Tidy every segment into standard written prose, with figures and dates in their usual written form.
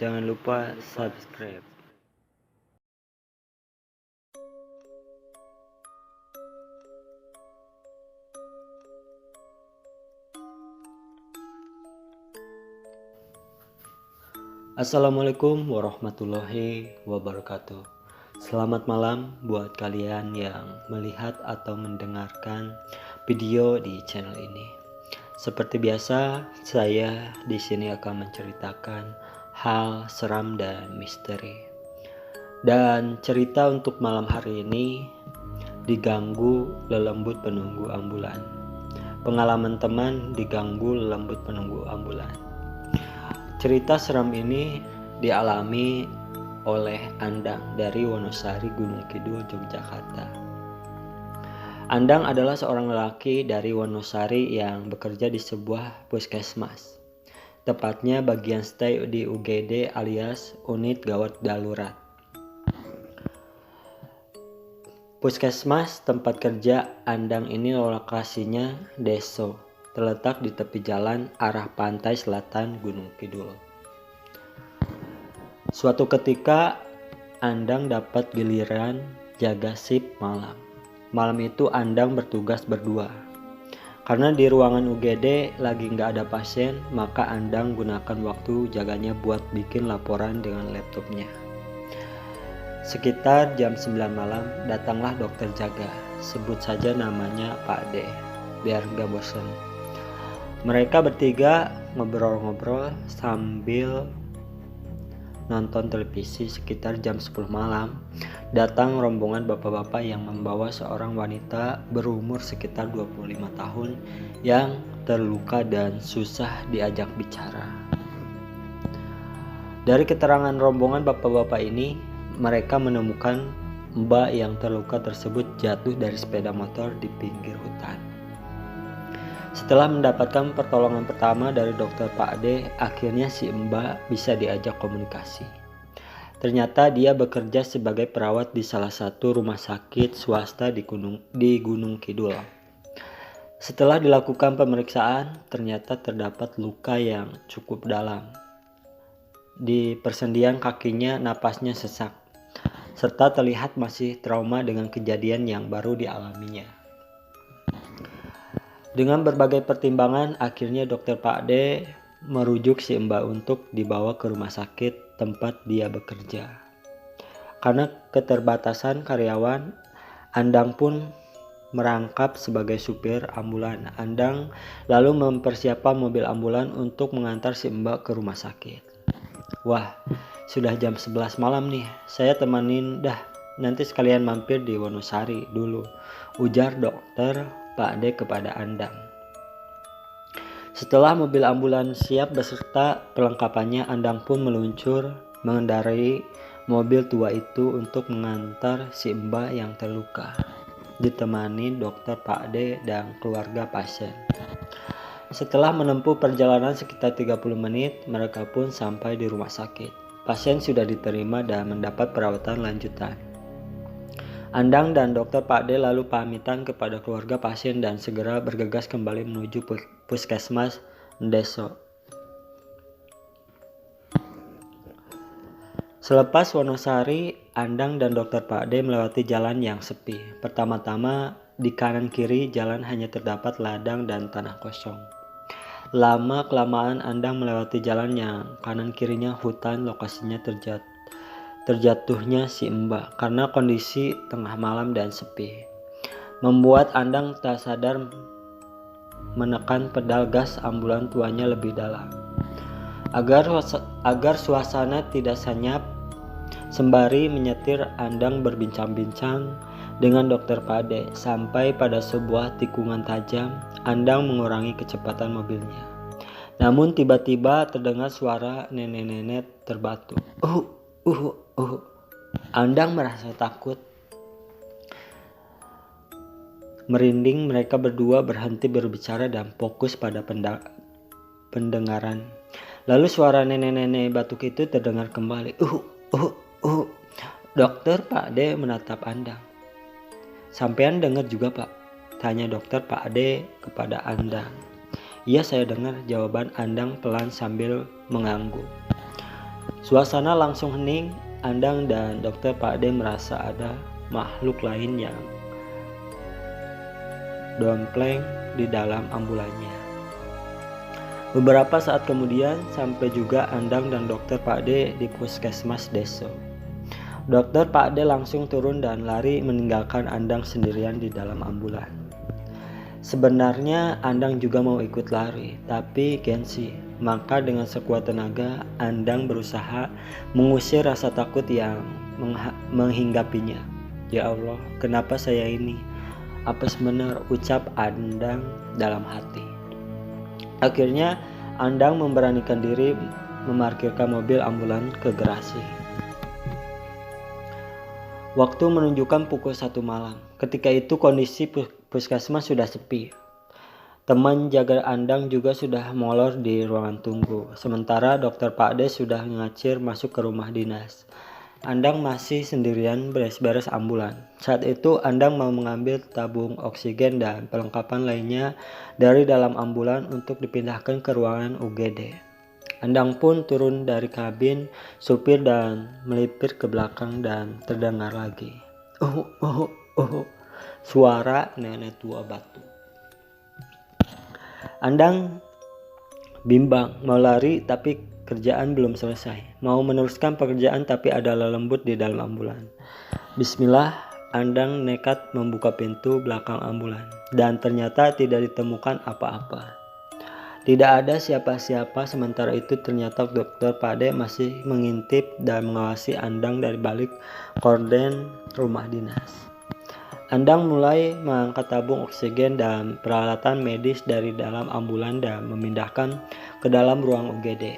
Jangan lupa subscribe. Assalamualaikum warahmatullahi wabarakatuh. Selamat malam buat kalian yang melihat atau mendengarkan video di channel ini. Seperti biasa, saya di sini akan menceritakan hal seram dan misteri. Dan cerita untuk malam hari ini diganggu lelembut penunggu ambulan. Pengalaman teman diganggu lelembut penunggu ambulan. Cerita seram ini dialami oleh Andang dari Wonosari, Gunung Kidul, Yogyakarta. Andang adalah seorang lelaki dari Wonosari yang bekerja di sebuah puskesmas. Tepatnya bagian stay di UGD alias Unit Gawat Darurat. Puskesmas tempat kerja Andang ini lokasinya Deso, terletak di tepi jalan arah pantai selatan Gunung Kidul. Suatu ketika Andang dapat giliran jaga shift malam. Malam itu Andang bertugas berdua. Karena di ruangan UGD lagi nggak ada pasien, maka Andang gunakan waktu jaganya buat bikin laporan dengan laptopnya. Sekitar jam 9 malam datanglah dokter jaga, sebut saja namanya Pak D, biar gak bosan. Mereka bertiga ngobrol-ngobrol sambil nonton televisi. Sekitar jam 10 malam datang rombongan bapak-bapak yang membawa seorang wanita berumur sekitar 25 tahun yang terluka dan susah diajak bicara. Dari keterangan rombongan bapak-bapak ini, mereka menemukan mbak yang terluka tersebut jatuh dari sepeda motor di pinggir hutan. Setelah mendapatkan pertolongan pertama dari dokter Pak D, akhirnya si mbak bisa diajak komunikasi. Ternyata dia bekerja sebagai perawat di salah satu rumah sakit swasta di Gunung Kidul. Setelah dilakukan pemeriksaan, ternyata terdapat luka yang cukup dalam. Di persendian kakinya napasnya sesak, serta terlihat masih trauma dengan kejadian yang baru dialaminya. Dengan berbagai pertimbangan, akhirnya dokter Pak D merujuk si mbak untuk dibawa ke rumah sakit tempat dia bekerja. Karena keterbatasan karyawan, Andang pun merangkap sebagai supir ambulan. Andang lalu mempersiapkan mobil ambulan untuk mengantar si mbak ke rumah sakit. Wah, sudah jam 11 malam nih, saya temanin dah, nanti sekalian mampir di Wonosari dulu, ujar dokter Pak D kepada Andang. Setelah mobil ambulans siap beserta perlengkapannya, Andang pun meluncur mengendarai mobil tua itu untuk mengantar si mbak yang terluka, ditemani dokter Pak D dan keluarga pasien. Setelah menempuh perjalanan sekitar 30 menit, mereka pun sampai di rumah sakit. Pasien sudah diterima dan mendapat perawatan lanjutan. Andang dan dokter Pak D lalu pamitan kepada keluarga pasien dan segera bergegas kembali menuju puskesmas Deso. Selepas Wonosari, Andang dan dokter Pak D melewati jalan yang sepi. Pertama-tama di kanan kiri jalan hanya terdapat ladang dan tanah kosong. Lama-kelamaan Andang melewati jalan yang kanan kirinya hutan, lokasinya terjatuhnya si mbak karena kondisi tengah malam dan sepi, membuat Andang tak sadar menekan pedal gas ambulan tuanya lebih dalam. Agar suasana tidak senyap, sembari menyetir, Andang berbincang-bincang dengan dokter Pak D. Sampai pada sebuah tikungan tajam, Andang mengurangi kecepatan mobilnya. Namun tiba-tiba terdengar suara nenek-nenek terbatu. Andang merasa takut. Merinding, mereka berdua berhenti berbicara dan fokus pada pendengaran. Lalu suara nenek-nenek batuk itu terdengar kembali. Dokter Pak D menatap Andang. Sampean dengar juga, Pak? Tanya dokter Pak D kepada Andang. Iya, saya dengar, jawaban Andang pelan sambil mengangguk. Suasana langsung hening. Andang dan dokter Pakde merasa ada makhluk lain yang dompleng di dalam ambulannya. Beberapa saat kemudian sampai juga Andang dan dokter Pakde di puskesmas desa. Dokter Pakde langsung turun dan lari meninggalkan Andang sendirian di dalam ambulan. Sebenarnya Andang juga mau ikut lari, tapi gengsi. Maka dengan sekuat tenaga, Andang berusaha mengusir rasa takut yang menghinggapinya. Ya Allah, kenapa saya ini? Apa sebenarnya, ucap Andang dalam hati. Akhirnya Andang memberanikan diri memarkirkan mobil ambulan ke garasi. Waktu menunjukkan pukul 1 malam. Ketika itu kondisi puskesmas sudah sepi. Teman jaga Andang juga sudah molor di ruangan tunggu. Sementara dokter Pakde sudah ngacir masuk ke rumah dinas. Andang masih sendirian beres-beres ambulan. Saat itu Andang mau mengambil tabung oksigen dan perlengkapan lainnya dari dalam ambulan untuk dipindahkan ke ruangan UGD. Andang pun turun dari kabin supir dan melipir ke belakang dan terdengar lagi. Suara nenek tua batu. Andang bimbang, mau lari tapi kerjaan belum selesai. Mau meneruskan pekerjaan tapi ada lembut di dalam ambulan. Bismillah, Andang nekat membuka pintu belakang ambulan dan ternyata tidak ditemukan apa-apa. Tidak ada siapa-siapa. Sementara itu ternyata dokter Pakde masih mengintip dan mengawasi Andang dari balik korden rumah dinas. Andang mulai mengangkat tabung oksigen dan peralatan medis dari dalam ambulan dan memindahkan ke dalam ruang UGD.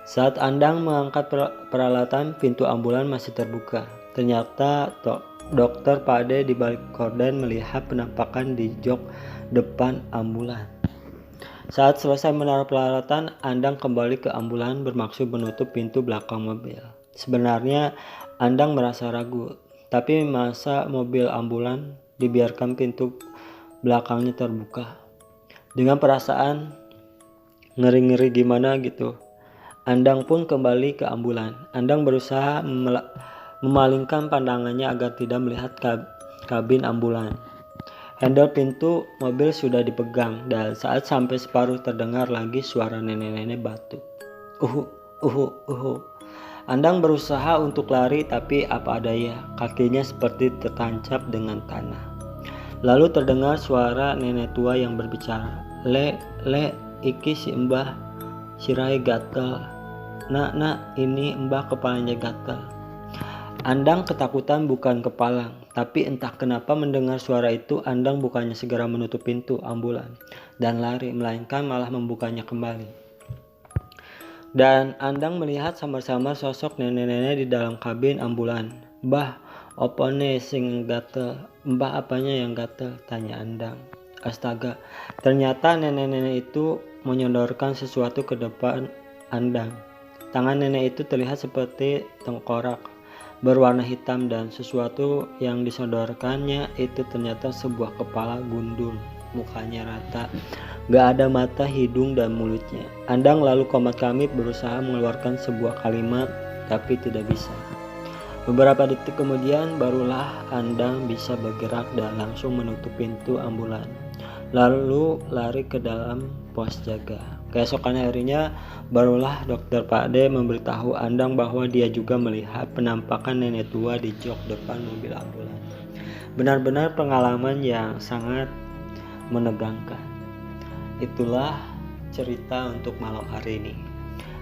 Saat Andang mengangkat peralatan, pintu ambulan masih terbuka. Ternyata dokter Pakde di balik korden melihat penampakan di jok depan ambulan. Saat selesai menaruh peralatan, Andang kembali ke ambulan bermaksud menutup pintu belakang mobil. Sebenarnya Andang merasa ragu. Tapi masa mobil ambulan dibiarkan pintu belakangnya terbuka. Dengan perasaan ngeri-ngeri gimana gitu, Andang pun kembali ke ambulan. Andang berusaha memalingkan pandangannya agar tidak melihat kabin ambulan. Handle pintu mobil sudah dipegang dan saat sampai separuh terdengar lagi suara nenek-nenek batuk. Andang berusaha untuk lari tapi apa daya, kakinya seperti tertancap dengan tanah. Lalu terdengar suara nenek tua yang berbicara. Le, iki si mbah sirai gatel. Nak, ini mbah kepalanya gatel. Andang ketakutan bukan kepalang, tapi entah kenapa mendengar suara itu Andang bukannya segera menutup pintu ambulan dan lari, melainkan malah membukanya kembali. Dan Andang melihat samar-samar sosok nenek-nenek di dalam kabin ambulan. Mbah, opone sing gatel? Mbah apanya yang gatel? Tanya Andang. Astaga, ternyata nenek-nenek itu menyodorkan sesuatu ke depan Andang. Tangan nenek itu terlihat seperti tengkorak berwarna hitam dan sesuatu yang disodorkannya itu ternyata sebuah kepala gundul. Mukanya rata, gak ada mata, hidung, dan mulutnya. Andang lalu komat kamit berusaha mengeluarkan sebuah kalimat, tapi tidak bisa. Beberapa detik kemudian barulah Andang bisa bergerak dan langsung menutup pintu ambulan. Lalu lari ke dalam pos jaga. Keesokan harinya barulah dokter Pakde memberitahu Andang bahwa dia juga melihat penampakan nenek tua di jok depan mobil ambulan. Benar-benar pengalaman yang sangat menegangkan. Itulah cerita untuk malam hari ini.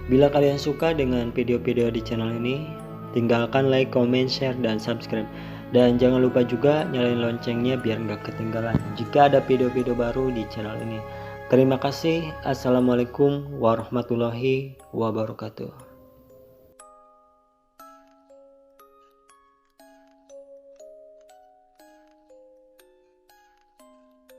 Bila kalian suka dengan video-video di channel ini, tinggalkan like, comment, share, dan subscribe. Dan jangan lupa juga nyalain loncengnya biar nggak ketinggalan jika ada video-video baru di channel ini. Terima kasih. Assalamualaikum warahmatullahi wabarakatuh.